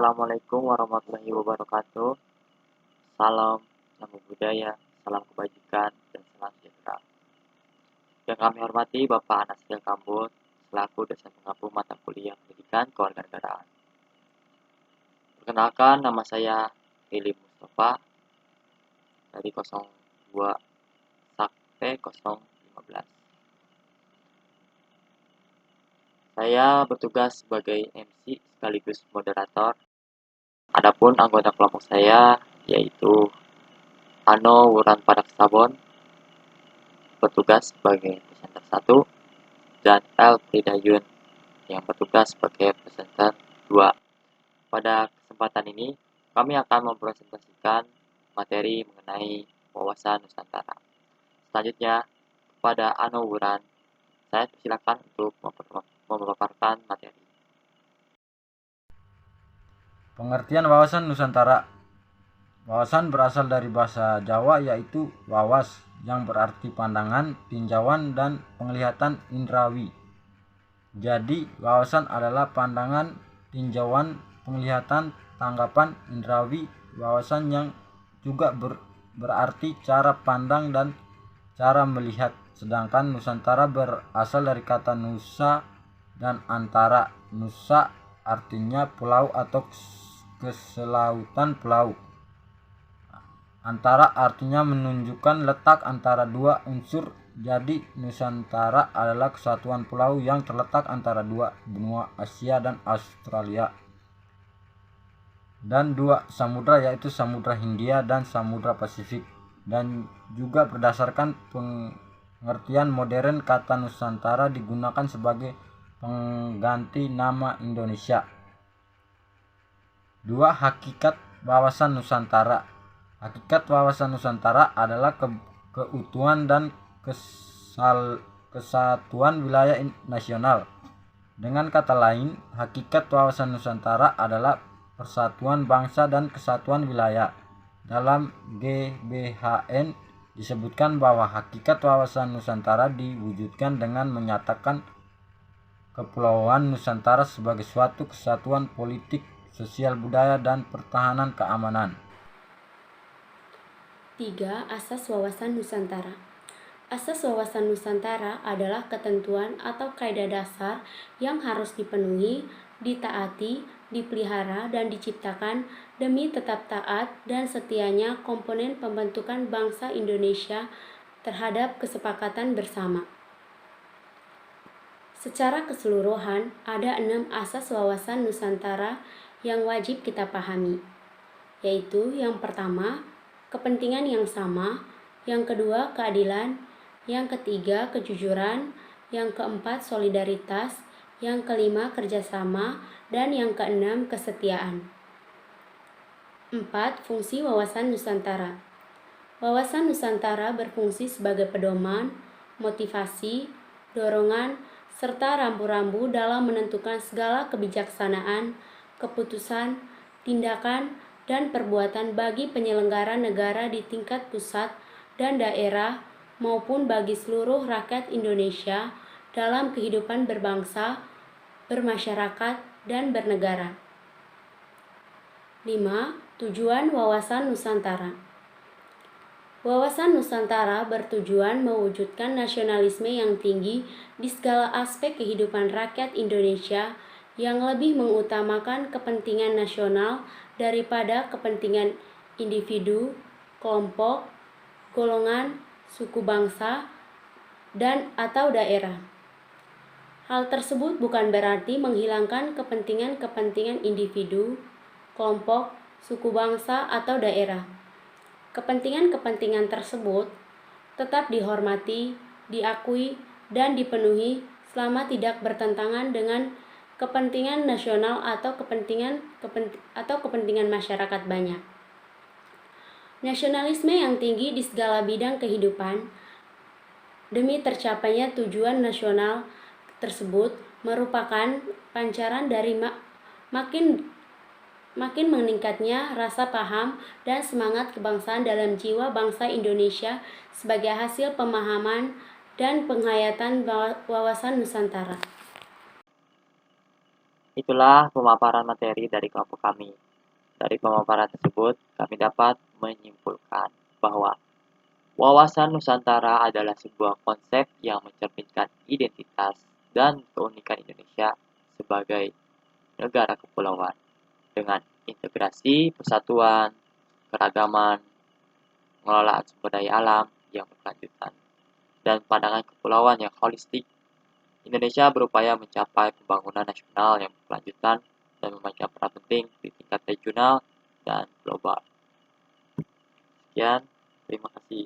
Assalamualaikum warahmatullahi wabarakatuh. Salam, namo budaya, salam kebajikan, dan salam sejahtera. Yang kami hormati Bapak Anas Kambut, selaku dosen pengampu mata kuliah pendidikan kewarganegaraan. Perkenalkan, nama saya Willy Mustafa dari 02 Sakte 015. Saya bertugas sebagai MC sekaligus moderator. Adapun anggota kelompok saya yaitu Ano Wuran Padak Sabon, bertugas sebagai presenter 1, dan El Pridayun yang bertugas sebagai presenter 2. Pada kesempatan ini, kami akan mempresentasikan materi mengenai wawasan Nusantara. Selanjutnya, kepada Ano Wuran, saya persilakan untuk memaparkan materi. Pengertian wawasan Nusantara. Wawasan berasal dari bahasa Jawa yaitu wawas yang berarti pandangan, tinjauan, dan penglihatan indrawi. Jadi, wawasan adalah pandangan, tinjauan, penglihatan, tanggapan indrawi. Wawasan yang juga berarti cara pandang dan cara melihat. Sedangkan Nusantara berasal dari kata nusa dan antara. Nusa artinya pulau atau keselautan pulau. Antara artinya menunjukkan letak antara dua unsur. Jadi Nusantara adalah kesatuan pulau yang terletak antara dua benua Asia dan Australia, dan dua samudra yaitu Samudra Hindia dan Samudra Pasifik. Dan juga berdasarkan pengertian modern, kata Nusantara digunakan sebagai pengganti nama Indonesia. 2. Hakikat wawasan Nusantara. Hakikat wawasan Nusantara adalah keutuhan dan kesatuan wilayah nasional. Dengan kata lain, hakikat wawasan Nusantara adalah persatuan bangsa dan kesatuan wilayah. Dalam GBHN disebutkan bahwa hakikat wawasan Nusantara diwujudkan dengan menyatakan Kepulauan Nusantara sebagai suatu kesatuan politik, sosial, budaya, dan pertahanan keamanan. 3. Asas wawasan Nusantara. Asas wawasan Nusantara adalah ketentuan atau kaidah dasar yang harus dipenuhi, ditaati, dipelihara, dan diciptakan demi tetap taat dan setianya komponen pembentukan bangsa Indonesia terhadap kesepakatan bersama. Secara keseluruhan, ada 6 asas wawasan Nusantara yang wajib kita pahami, yaitu yang pertama, kepentingan yang sama, yang kedua, keadilan, yang ketiga, kejujuran, yang keempat, solidaritas, yang kelima, kerjasama, dan yang keenam, kesetiaan. 4. Fungsi wawasan Nusantara. Wawasan Nusantara berfungsi sebagai pedoman, motivasi, dorongan, serta rambu-rambu dalam menentukan segala kebijaksanaan, keputusan, tindakan, dan perbuatan bagi penyelenggara negara di tingkat pusat dan daerah maupun bagi seluruh rakyat Indonesia dalam kehidupan berbangsa, bermasyarakat, dan bernegara. 5. Tujuan wawasan Nusantara. Wawasan Nusantara bertujuan mewujudkan nasionalisme yang tinggi di segala aspek kehidupan rakyat Indonesia yang lebih mengutamakan kepentingan nasional daripada kepentingan individu, kelompok, golongan, suku bangsa, dan atau daerah. Hal tersebut bukan berarti menghilangkan kepentingan-kepentingan individu, kelompok, suku bangsa, atau daerah. Kepentingan-kepentingan tersebut tetap dihormati, diakui, dan dipenuhi selama tidak bertentangan dengan kepentingan nasional atau kepentingan masyarakat banyak. Nasionalisme yang tinggi di segala bidang kehidupan demi tercapainya tujuan nasional tersebut merupakan pancaran dari makin meningkatnya rasa paham dan semangat kebangsaan dalam jiwa bangsa Indonesia sebagai hasil pemahaman dan penghayatan wawasan Nusantara. Itulah pemaparan materi dari kelompok kami. Dari pemaparan tersebut, kami dapat menyimpulkan bahwa wawasan Nusantara adalah sebuah konsep yang mencerminkan identitas dan keunikan Indonesia sebagai negara kepulauan dengan integrasi persatuan, keragaman, pengelolaan sumber daya alam yang berkelanjutan, dan pandangan kepulauan yang holistik. Indonesia berupaya mencapai pembangunan nasional yang berkelanjutan dan memainkan peran penting di tingkat regional dan global. Sekian, terima kasih.